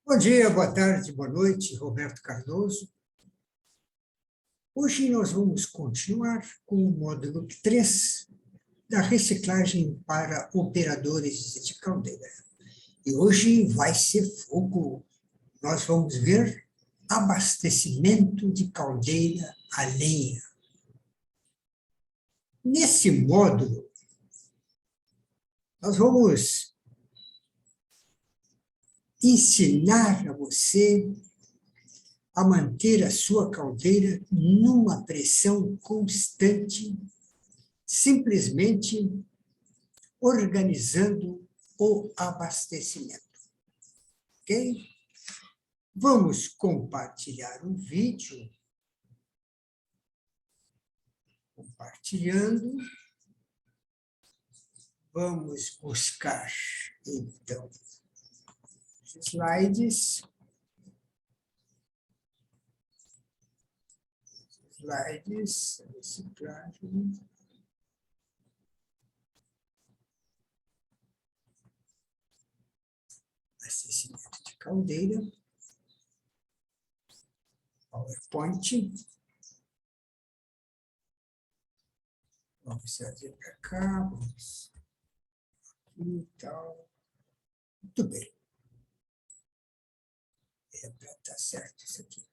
Bom dia, boa tarde, boa noite, Roberto Cardoso. Hoje nós vamos continuar com o módulo 3 da reciclagem para operadores de caldeira. E hoje vai ser fogo. Nós vamos ver abastecimento de caldeira a lenha. Nesse módulo, nós vamos ensinar a você a manter a sua caldeira numa pressão constante, simplesmente organizando o abastecimento. Ok? Vamos compartilhar o vídeo. Compartilhando. Vamos buscar, então, os slides. Reciclagem. Abastecimento de caldeira. PowerPoint. Vamos trazer para cá, vamos aqui e tal. Muito bem. É para estar certo isso aqui.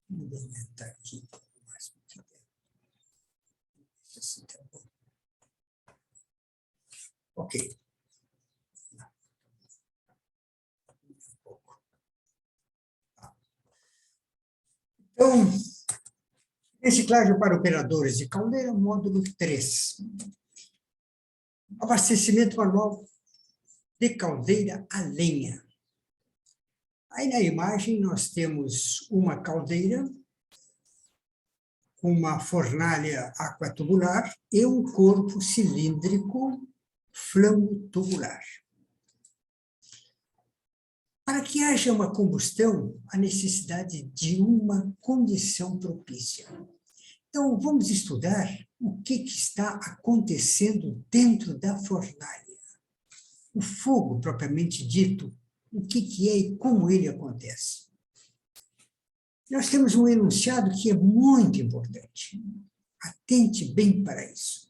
Vamos aumentar aqui o máximo que der. Assim tá bom. Ok. Um pouco. Então, reciclagem para operadores de caldeira, módulo 3. Abastecimento manual de caldeira a lenha. Aí na imagem nós temos uma caldeira com uma fornalha aquatubular e um corpo cilíndrico flamo-tubular. Para que haja uma combustão, há necessidade de uma condição propícia. Então, vamos estudar o que está acontecendo dentro da fornalha. O fogo, propriamente dito, o que é e como ele acontece. Nós temos um enunciado que é muito importante. Atente bem para isso.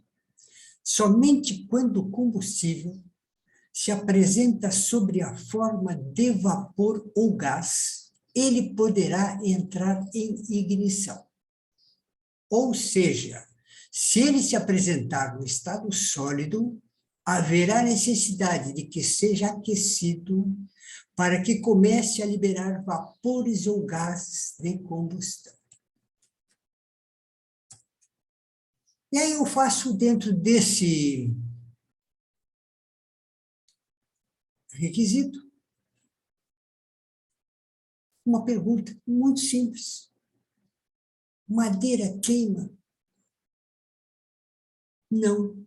Somente quando o combustível se apresenta sob a forma de vapor ou gás, ele poderá entrar em ignição. Ou seja, se ele se apresentar no estado sólido, haverá necessidade de que seja aquecido para que comece a liberar vapores ou gases de combustão. E aí eu faço dentro desse requisito uma pergunta muito simples. Madeira queima? Não.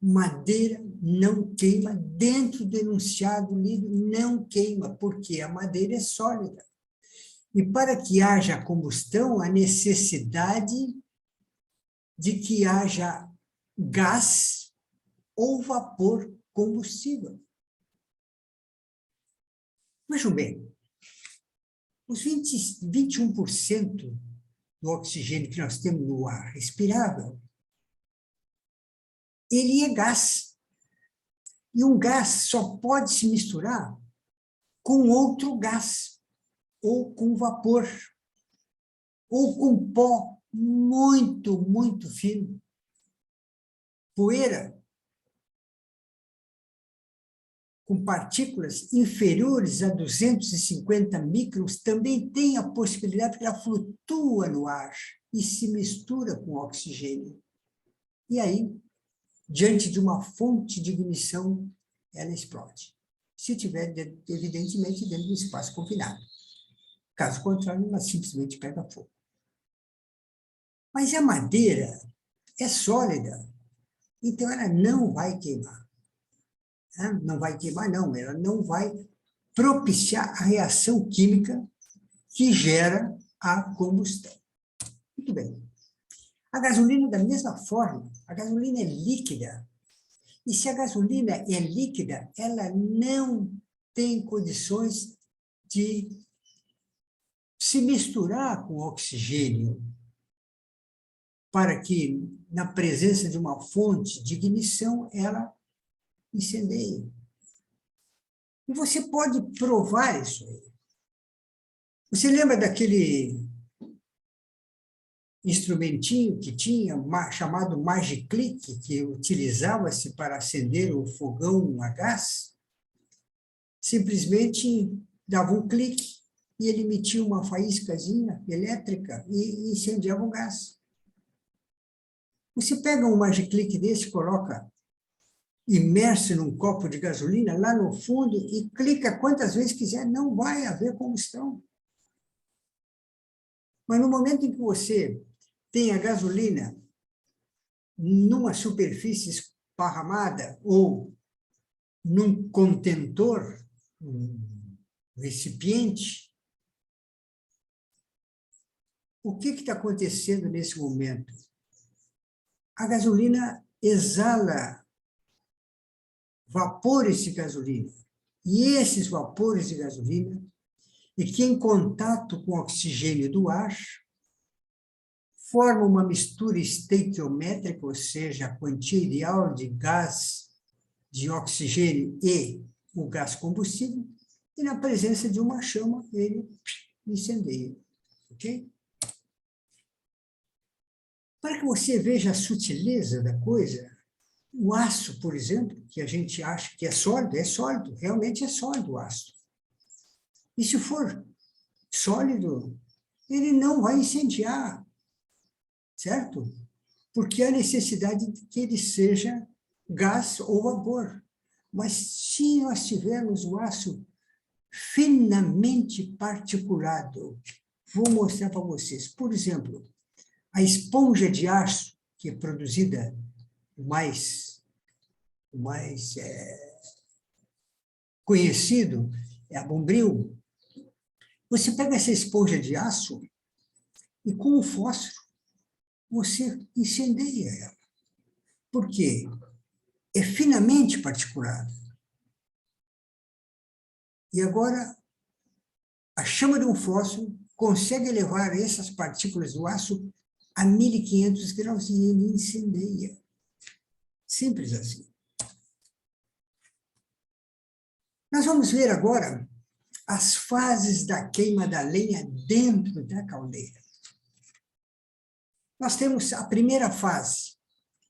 Madeira não queima, dentro do enunciado lido, não queima, porque a madeira é sólida. E para que haja combustão, há necessidade de que haja gás ou vapor combustível. Vejam bem, os 21% do oxigênio que nós temos no ar respirável, ele é gás. E um gás só pode se misturar com outro gás, ou com vapor, ou com pó muito, muito fino. Poeira, com partículas inferiores a 250 microns, também tem a possibilidade que ela flutua no ar e se mistura com oxigênio. E aí, diante de uma fonte de ignição, ela explode. Se tiver, evidentemente, dentro do espaço confinado. Caso contrário, ela simplesmente pega fogo. Mas a madeira é sólida, então ela não vai queimar. Não vai queimar, não. Ela não vai propiciar a reação química que gera a combustão. Muito bem. A gasolina, da mesma forma, a gasolina é líquida. E se a gasolina é líquida, ela não tem condições de se misturar com o oxigênio para que, na presença de uma fonte de ignição, ela incendeie. E você pode provar isso aí. Você lembra daquele instrumentinho que tinha, chamado Magiclick, que utilizava-se para acender o fogão a gás? Simplesmente dava um clique e ele emitia uma faíscazinha elétrica e incendiava o gás. Você pega um Magiclick desse, coloca imerso num copo de gasolina lá no fundo e clica quantas vezes quiser, não vai haver combustão. Mas no momento em que você tem a gasolina numa superfície esparramada ou num contentor, um recipiente, o que está acontecendo nesse momento? A gasolina exala vapores de gasolina. E esses vapores de gasolina, e que em contato com o oxigênio do ar, formam uma mistura estequiométrica, ou seja, a quantia ideal de gás, de oxigênio e o gás combustível, e na presença de uma chama, ele incendeia. Ok? Para que você veja a sutileza da coisa, o aço, por exemplo, que a gente acha que é sólido, realmente é sólido o aço. E se for sólido, ele não vai incendiar, certo? Porque há necessidade de que ele seja gás ou vapor. Mas se nós tivermos o aço finamente particulado, vou mostrar para vocês. Por exemplo, a esponja de aço, que é produzida o mais conhecido, é a Bombril. Você pega essa esponja de aço e, com o fósforo, você incendeia ela. Por quê? É finamente particulado. E agora, a chama de um fósforo consegue levar essas partículas do aço a 1500 graus e ele incendeia. Simples assim. Nós vamos ver agora as fases da queima da lenha dentro da caldeira. Nós temos a primeira fase.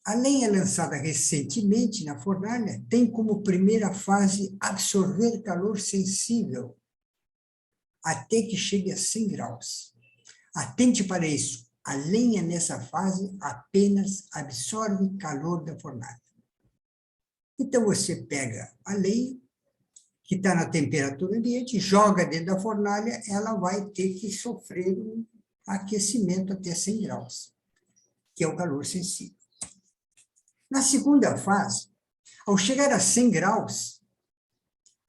A lenha lançada recentemente na fornalha tem como primeira fase absorver calor sensível até que chegue a 100 graus. Atente para isso. A lenha nessa fase apenas absorve calor da fornalha. Então, você pega a lenha, que está na temperatura ambiente, joga dentro da fornalha, ela vai ter que sofrer um aquecimento até 100 graus, que é o calor sensível. Na segunda fase, ao chegar a 100 graus,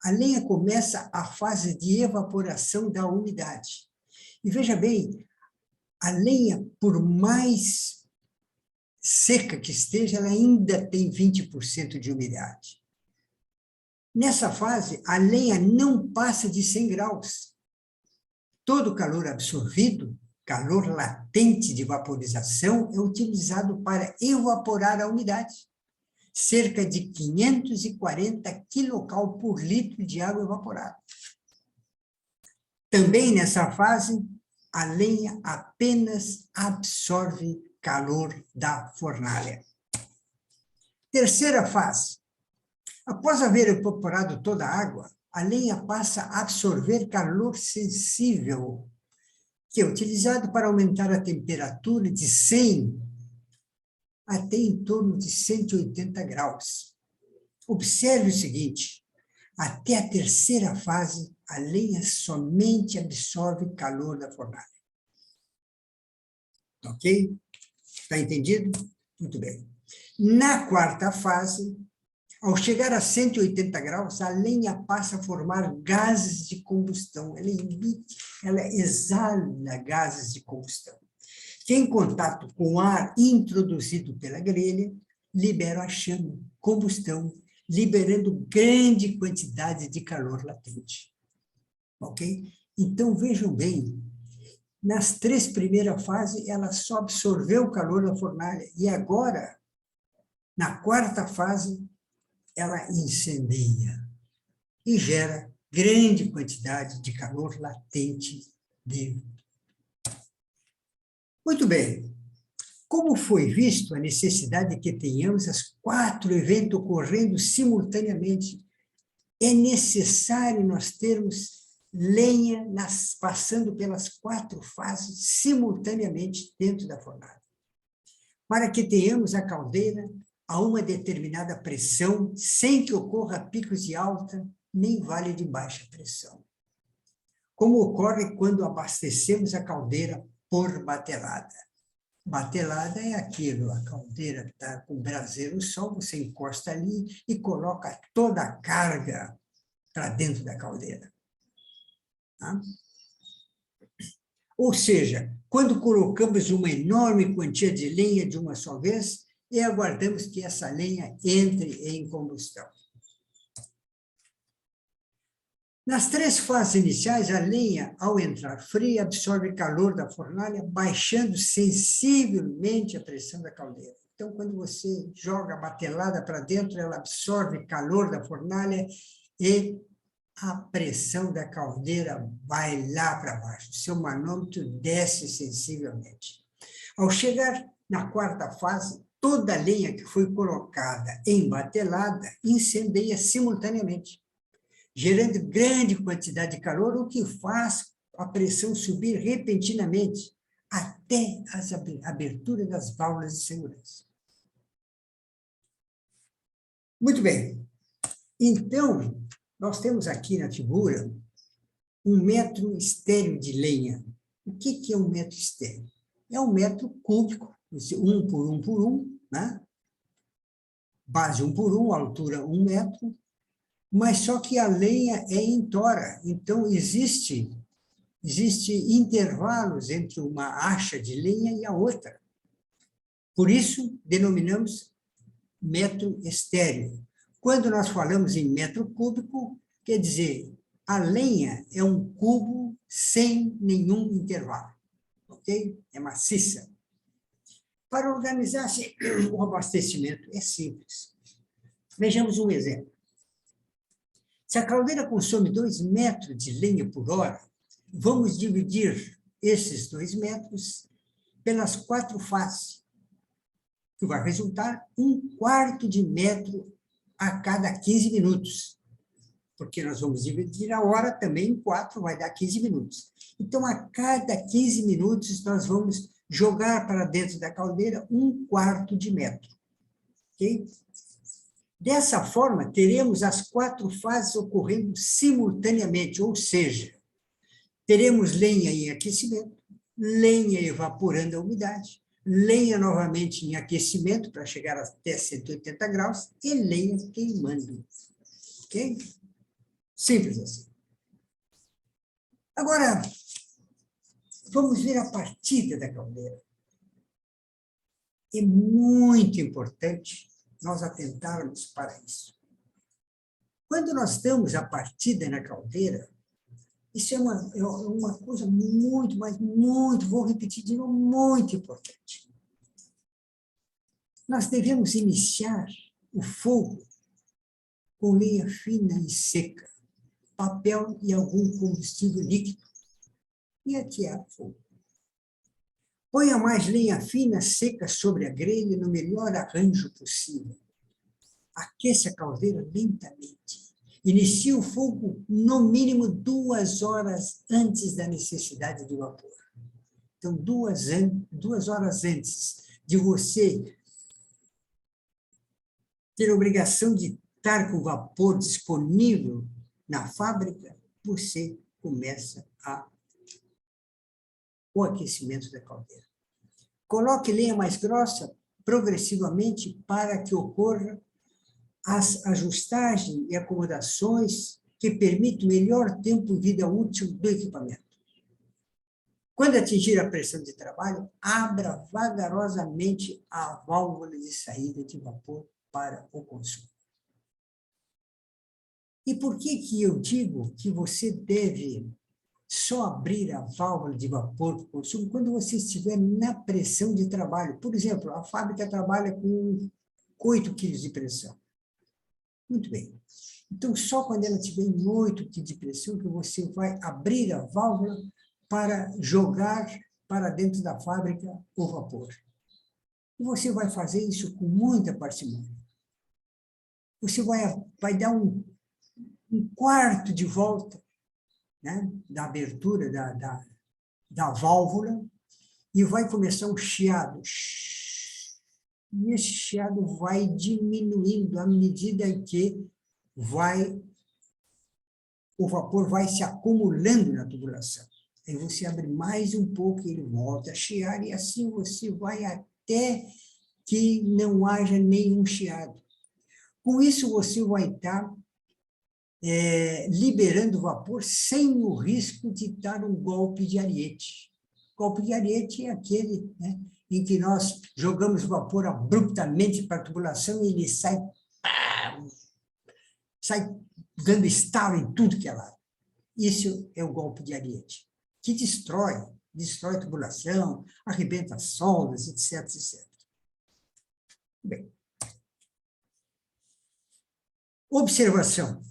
a lenha começa a fase de evaporação da umidade. E veja bem, a lenha, por mais seca que esteja, ela ainda tem 20% de umidade. Nessa fase, a lenha não passa de 100 graus. Todo o calor absorvido, calor latente de vaporização, é utilizado para evaporar a umidade. Cerca de 540 kcal por litro de água evaporada. Também nessa fase, a lenha apenas absorve calor da fornalha. Terceira fase. Após haver evaporado toda a água, a lenha passa a absorver calor sensível, que é utilizado para aumentar a temperatura de 100 até em torno de 180 graus. Observe o seguinte, até a terceira fase, a lenha somente absorve calor da fornalha. Ok? Está entendido? Muito bem. Na quarta fase, ao chegar a 180 graus, a lenha passa a formar gases de combustão. Ela exala gases de combustão, que em contato com o ar introduzido pela grelha, libera a chama, combustão, liberando grande quantidade de calor latente. Ok? Então, vejam bem, nas 3 primeiras fases, ela só absorveu o calor da fornalha, e agora, na 4ª fase, ela incendeia e gera grande quantidade de calor latente dentro. Muito bem. Como foi visto, a necessidade de que tenhamos os 4 eventos ocorrendo simultaneamente, é necessário nós termos lenha passando pelas 4 fases simultaneamente dentro da fornalha, para que tenhamos a caldeira a uma determinada pressão, sem que ocorra picos de alta nem vale de baixa pressão, como ocorre quando abastecemos a caldeira por batelada. Batelada é aquilo, a caldeira está com braseiro sol, você encosta ali e coloca toda a carga para dentro da caldeira. Tá? Ou seja, quando colocamos uma enorme quantia de lenha de uma só vez, e aguardamos que essa lenha entre em combustão. Nas 3 fases iniciais, a lenha, ao entrar fria, absorve calor da fornalha, baixando sensivelmente a pressão da caldeira. Então, quando você joga a batelada para dentro, ela absorve calor da fornalha e a pressão da caldeira vai lá para baixo. Seu manômetro desce sensivelmente. Ao chegar na 4ª fase, toda a lenha que foi colocada em batelada incendeia simultaneamente, gerando grande quantidade de calor, o que faz a pressão subir repentinamente até a abertura das válvulas de segurança. Muito bem. Então, nós temos aqui na figura um metro estéreo de lenha. O que é um metro estéreo? É um metro cúbico, 1 por 1 por 1, né? Base 1 por 1, altura 1 metro, mas só que a lenha é em tora, então existe intervalos entre uma acha de lenha e a outra. Por isso, denominamos metro estéreo. Quando nós falamos em metro cúbico, quer dizer, a lenha é um cubo sem nenhum intervalo, ok? É maciça. Para organizar-se o abastecimento é simples. Vejamos um exemplo. Se a caldeira consome 2 metros de lenha por hora, vamos dividir esses 2 metros pelas 4 faces, que vai resultar 1/4 de metro a cada 15 minutos, porque nós vamos dividir a hora também em 4, vai dar 15 minutos. Então, a cada 15 minutos, nós vamos jogar para dentro da caldeira 1/4 de metro. Ok? Dessa forma, teremos as 4 fases ocorrendo simultaneamente, ou seja, teremos lenha em aquecimento, lenha evaporando a umidade, lenha novamente em aquecimento para chegar até 180 graus e lenha queimando. Ok? Simples assim. Agora, vamos ver a partida da caldeira. É muito importante nós atentarmos para isso. Quando nós damos a partida na caldeira, isso é uma coisa muito, mas muito, vou repetir de novo, muito importante. Nós devemos iniciar o fogo com lenha fina e seca, papel e algum combustível líquido, e atear fogo. Ponha mais lenha fina, seca sobre a grelha no melhor arranjo possível. Aqueça a caldeira lentamente. Inicie o fogo no mínimo 2 horas antes da necessidade de vapor. Então, 2 horas antes de você ter a obrigação de estar com o vapor disponível na fábrica, você começa o aquecimento da caldeira. Coloque lenha mais grossa progressivamente para que ocorra as ajustagens e acomodações que permitam melhor tempo de vida útil do equipamento. Quando atingir a pressão de trabalho, abra vagarosamente a válvula de saída de vapor para o consumo. E por que que eu digo que você deve só abrir a válvula de vapor para o consumo quando você estiver na pressão de trabalho? Por exemplo, a fábrica trabalha com 8 quilos de pressão. Muito bem. Então, só quando ela estiver em 8 quilos de pressão que você vai abrir a válvula para jogar para dentro da fábrica o vapor. E você vai fazer isso com muita parcimônia. Você vai dar um quarto de volta, né, da abertura da válvula e vai começar um chiado. E esse chiado vai diminuindo à medida que o vapor vai se acumulando na tubulação. Aí você abre mais um pouco e ele volta a chiar, e assim você vai até que não haja nenhum chiado. Com isso, você vai estar liberando vapor sem o risco de dar um golpe de ariete. Golpe de ariete é aquele, né, em que nós jogamos vapor abruptamente para a tubulação e ele sai dando estalo em tudo que é lado. Isso é o golpe de ariete, que destrói a tubulação, arrebenta as soldas, etc, etc. Bem, observação.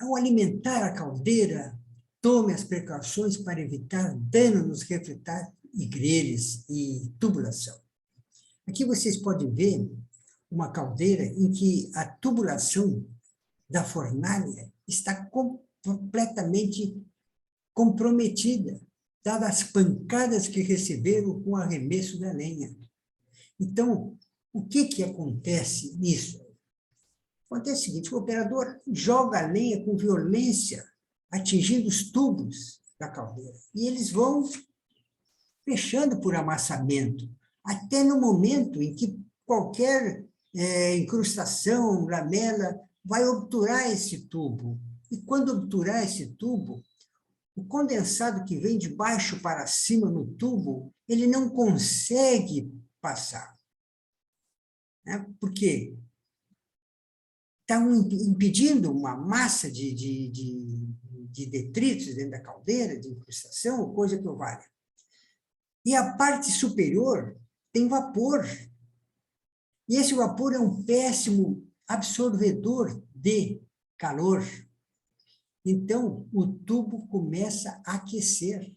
Ao alimentar a caldeira, tome as precauções para evitar dano nos refratários e grelhas e tubulação. Aqui vocês podem ver uma caldeira em que a tubulação da fornalha está completamente comprometida, dadas as pancadas que receberam com o arremesso da lenha. Então, o que acontece nisso? Acontece o seguinte: o operador joga a lenha com violência, atingindo os tubos da caldeira, e eles vão fechando por amassamento, até no momento em que qualquer incrustação, lamela, vai obturar esse tubo. E quando obturar esse tubo, o condensado que vem de baixo para cima no tubo, ele não consegue passar. Né? Por quê? Está impedindo uma massa de detritos dentro da caldeira, de incrustação, ou coisa que o valha. E a parte superior tem vapor. E esse vapor é um péssimo absorvedor de calor. Então, o tubo começa a aquecer.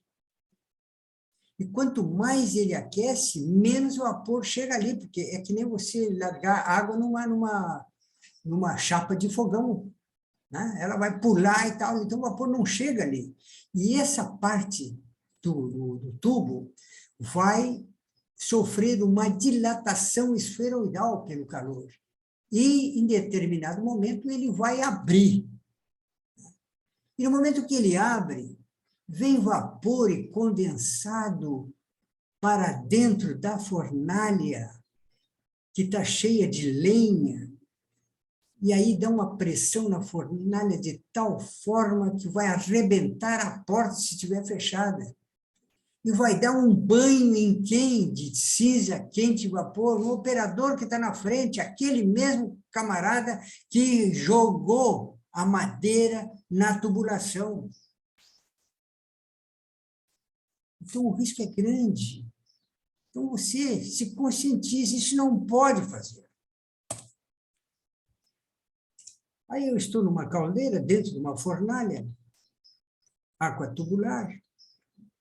E quanto mais ele aquece, menos vapor chega ali, porque é que nem você largar água numa chapa de fogão, né? Ela vai pular e tal, então o vapor não chega ali. E essa parte do tubo vai sofrer uma dilatação esferoidal pelo calor. E, em determinado momento, ele vai abrir. E no momento que ele abre, vem vapor e condensado para dentro da fornalha, que está cheia de lenha, e aí dá uma pressão na fornalha de tal forma que vai arrebentar a porta se estiver fechada. E vai dar um banho em quente, cinza, quente, vapor, o operador que está na frente, aquele mesmo camarada que jogou a madeira na tubulação. Então, o risco é grande. Então, você se conscientize, isso não pode fazer. Aí eu estou numa caldeira, dentro de uma fornalha, água tubular.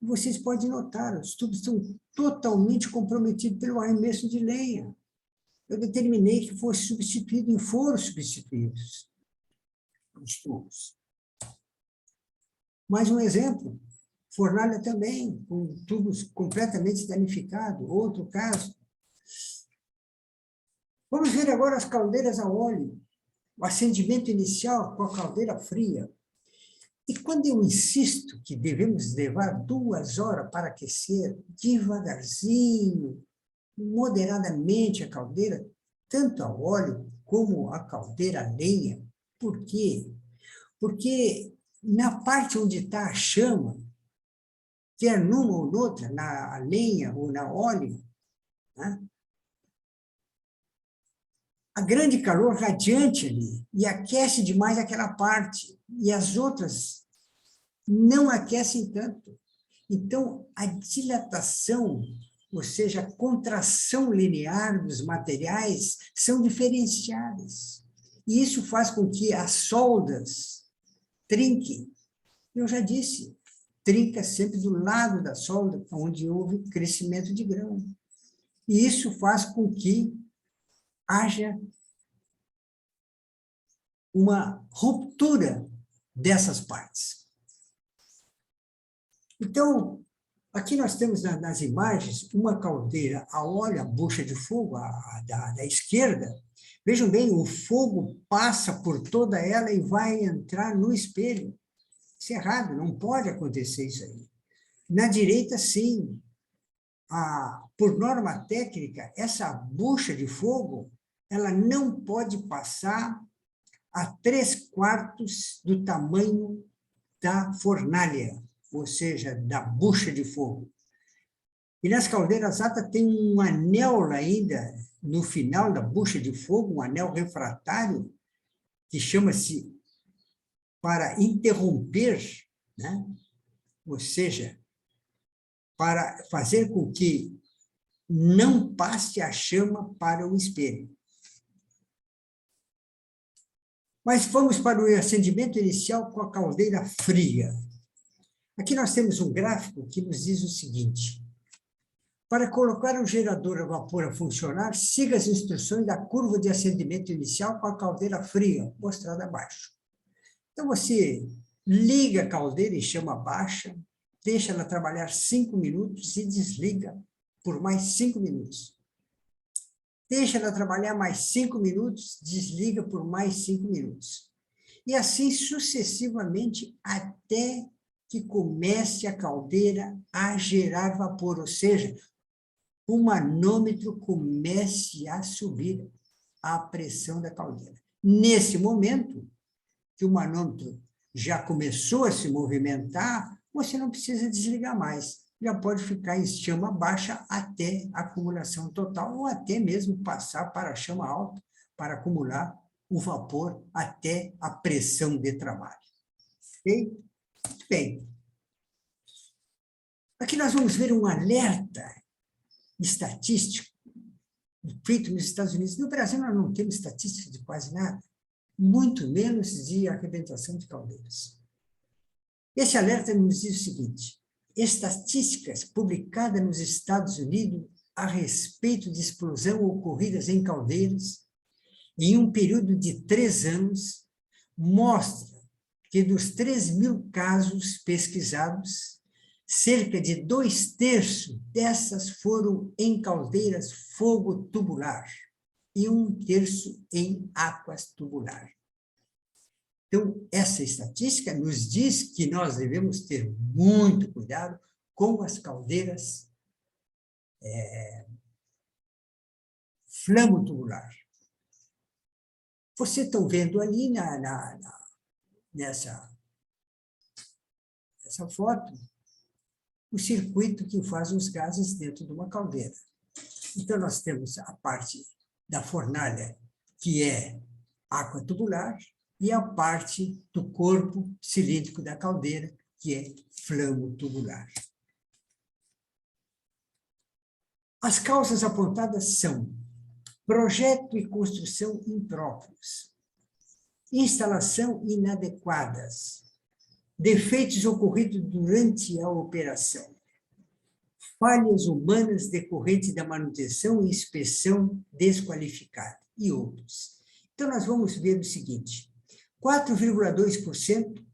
Vocês podem notar, os tubos estão totalmente comprometidos pelo arremesso de lenha. Eu determinei que fosse substituído e foram substituídos os tubos. Mais um exemplo, fornalha também, com tubos completamente danificados. Outro caso. Vamos ver agora as caldeiras a óleo. O acendimento inicial com a caldeira fria. E quando eu insisto que devemos levar 2 horas para aquecer devagarzinho, moderadamente a caldeira, tanto a óleo como a caldeira a lenha. Por quê? Porque na parte onde está a chama, quer numa ou noutra, na lenha ou na óleo, né, a grande calor radiante ali e aquece demais aquela parte, e as outras não aquecem tanto. Então, a dilatação, ou seja, a contração linear dos materiais, são diferenciadas. E isso faz com que as soldas trinquem. Eu já disse, trinca sempre do lado da solda, onde houve crescimento de grão. E isso faz com que haja uma ruptura dessas partes. Então, aqui nós temos nas imagens uma caldeira a óleo, a bucha de fogo, da esquerda. Vejam bem, o fogo passa por toda ela e vai entrar no espelho. Isso é errado, não pode acontecer isso aí. Na direita, sim. Por norma técnica, essa bucha de fogo, ela não pode passar a 3/4 do tamanho da fornalha, ou seja, da bucha de fogo. E nas caldeiras altas tem um anel ainda, no final da bucha de fogo, um anel refratário, que chama-se para interromper, né? Ou seja, para fazer com que não passe a chama para o espelho. Mas vamos para o acendimento inicial com a caldeira fria. Aqui nós temos um gráfico que nos diz o seguinte: para colocar o gerador a vapor a funcionar, siga as instruções da curva de acendimento inicial com a caldeira fria, mostrada abaixo. Então, você liga a caldeira em chama baixa, deixa ela trabalhar 5 minutos e desliga por mais 5 minutos. Deixa ela trabalhar mais 5 minutos, desliga por mais 5 minutos. E assim sucessivamente até que comece a caldeira a gerar vapor, ou seja, o manômetro comece a subir a pressão da caldeira. Nesse momento, que o manômetro já começou a se movimentar, você não precisa desligar mais. Já pode ficar em chama baixa até a acumulação total, ou até mesmo passar para a chama alta, para acumular o vapor até a pressão de trabalho. Ok? Muito bem. Aqui nós vamos ver um alerta estatístico feito nos Estados Unidos. No Brasil, nós não temos estatística de quase nada, muito menos de arrebentação de caldeiras. Esse alerta nos diz o seguinte: estatísticas publicadas nos Estados Unidos a respeito de explosão ocorridas em caldeiras em um período de 3 anos mostra que dos 3.000 casos pesquisados, cerca de 2/3 dessas foram em caldeiras fogo tubular e 1/3 em águas tubular. Então, essa estatística nos diz que nós devemos ter muito cuidado com as caldeiras flamo-tubular. Vocês estão vendo ali nessa foto o circuito que faz os gases dentro de uma caldeira. Então, nós temos a parte da fornalha, que é água tubular, e a parte do corpo cilíndrico da caldeira, que é flamo tubular. As causas apontadas são projeto e construção impróprios, instalação inadequadas, defeitos ocorridos durante a operação, falhas humanas decorrentes da manutenção e inspeção desqualificada, e outros. Então, nós vamos ver o seguinte: 4,2%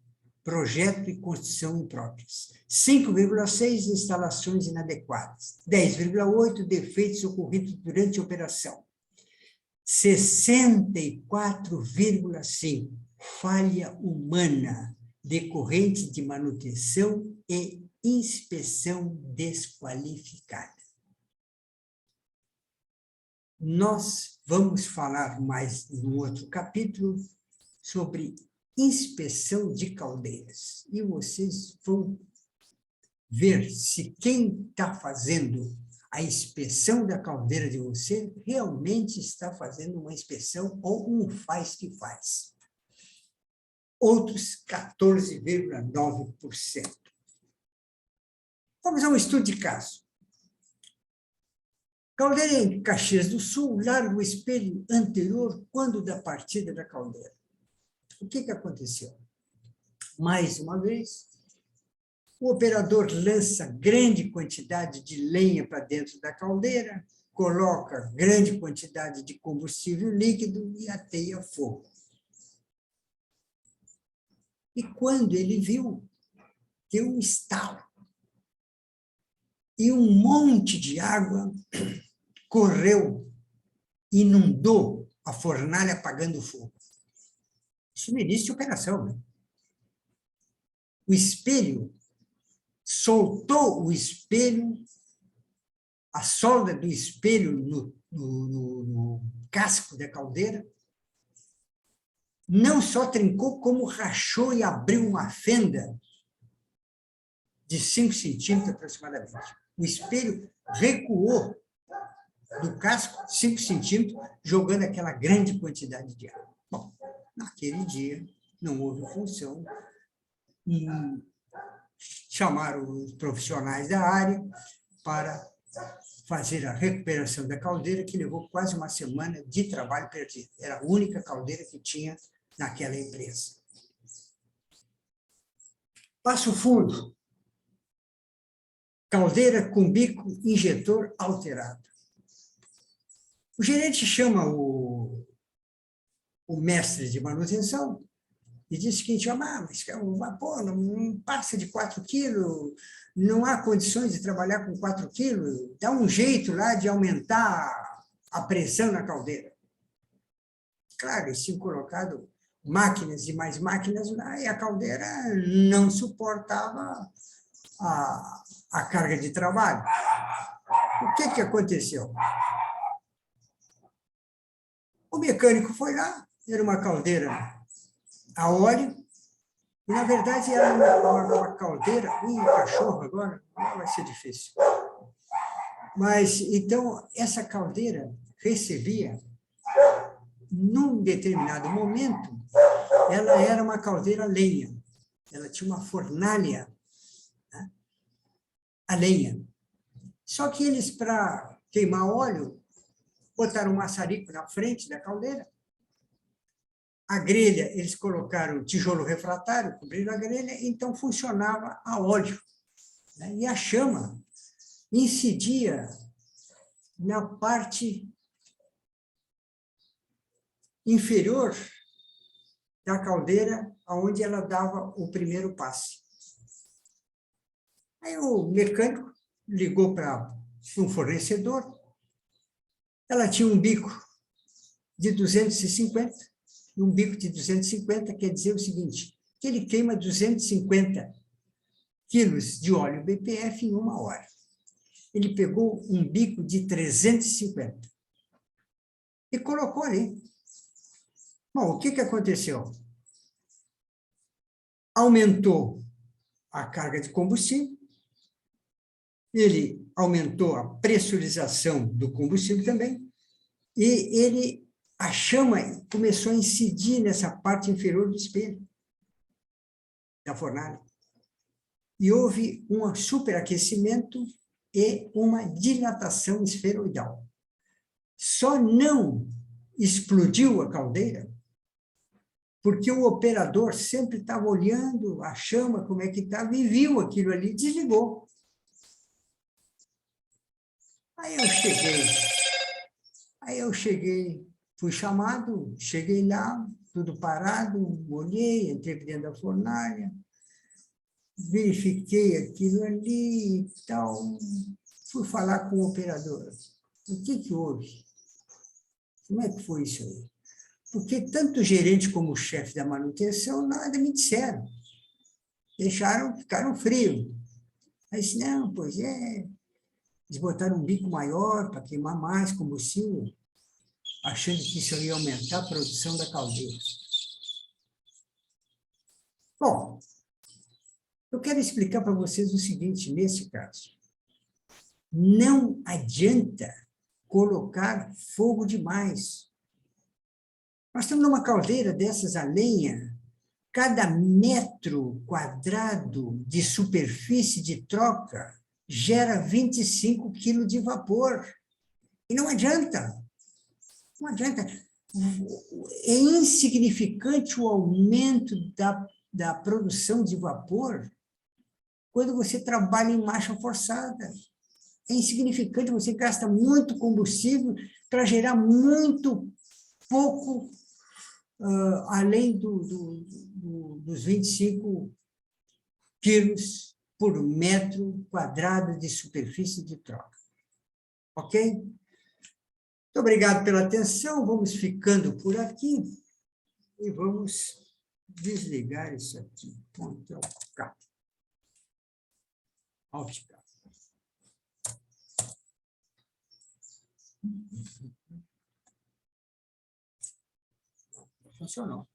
projeto e construção impróprias, 5,6% instalações inadequadas, 10,8% defeitos ocorridos durante a operação, 64,5% falha humana decorrente de manutenção e inspeção desqualificada. Nós vamos falar mais em um outro capítulo sobre inspeção de caldeiras. E vocês vão ver se quem está fazendo a inspeção da caldeira de você realmente está fazendo uma inspeção ou um faz que faz. Outros 14,9%. Vamos a um estudo de caso. Caldeira em Caxias do Sul larga o espelho anterior quando da partida da caldeira. O que aconteceu? Mais uma vez, o operador lança grande quantidade de lenha para dentro da caldeira, coloca grande quantidade de combustível líquido e ateia fogo. E quando ele viu, deu um estalo. E um monte de água correu, inundou a fornalha apagando o fogo. Isso no início de operação, né? O espelho soltou o espelho, a solda do espelho no casco da caldeira, não só trincou, como rachou e abriu uma fenda de 5 centímetros aproximadamente. O espelho recuou do casco 5 centímetros, jogando aquela grande quantidade de água. Bom, naquele dia não houve função, chamaram os profissionais da área para fazer a recuperação da caldeira, que levou quase uma semana de trabalho perdido. Era a única caldeira que tinha naquela empresa. Passo Fundo. Caldeira com bico injetor alterado. O gerente chama o mestre de manutenção e diz o seguinte: mas o vapor não passa de 4 quilos, não há condições de trabalhar com 4 quilos, dá um jeito lá de aumentar a pressão na caldeira. Claro, eles tinham colocado máquinas e mais máquinas lá, e a caldeira não suportava a carga de trabalho. O que aconteceu? O mecânico foi lá, era uma caldeira a óleo, e, na verdade, era uma caldeira... cachorro agora, vai ser difícil. Mas, então, essa caldeira recebia, num determinado momento, ela era uma caldeira a lenha. Ela tinha uma fornalha, né, a lenha. Só que eles, para queimar óleo, botaram um maçarico na frente da caldeira. A grelha, eles colocaram tijolo refratário, cobriram a grelha, então funcionava a óleo, né? E a chama incidia na parte inferior da caldeira, onde ela dava o primeiro passe. Aí o mecânico ligou para um fornecedor, ela tinha um bico de 250, e um bico de 250 quer dizer o seguinte, que ele queima 250 quilos de óleo BPF em 1 hora. Ele pegou um bico de 350 e colocou ali. Bom, o que aconteceu? Aumentou a carga de combustível, ele aumentou a pressurização do combustível também, e a chama começou a incidir nessa parte inferior do espelho da fornalha. E houve um superaquecimento e uma dilatação esferoidal. Só não explodiu a caldeira porque o operador sempre estava olhando a chama, como é que estava, e viu aquilo ali, desligou. Aí eu cheguei, fui chamado, cheguei lá, tudo parado, olhei, entrei dentro da fornalha, verifiquei aquilo ali e tal, fui falar com o operador. O que houve? Como é que foi isso aí? Porque tanto o gerente como o chefe da manutenção nada me disseram. Ficaram frios. Aí disse, não, pois é, eles botaram um bico maior para queimar mais combustível, achando que isso ia aumentar a produção da caldeira. Bom, eu quero explicar para vocês o seguinte, nesse caso. não adianta colocar fogo demais. Nós temos uma caldeira dessas a lenha, cada metro quadrado de superfície de troca gera 25 quilos de vapor. E não adianta. Não adianta. É insignificante o aumento da produção de vapor quando você trabalha em marcha forçada. É insignificante, você gasta muito combustível para gerar muito pouco, além dos 25 quilos por metro quadrado de superfície de troca. Ok? Muito obrigado pela atenção, vamos ficando por aqui e vamos desligar isso aqui. Ctrl K. Alt K. Funcionou.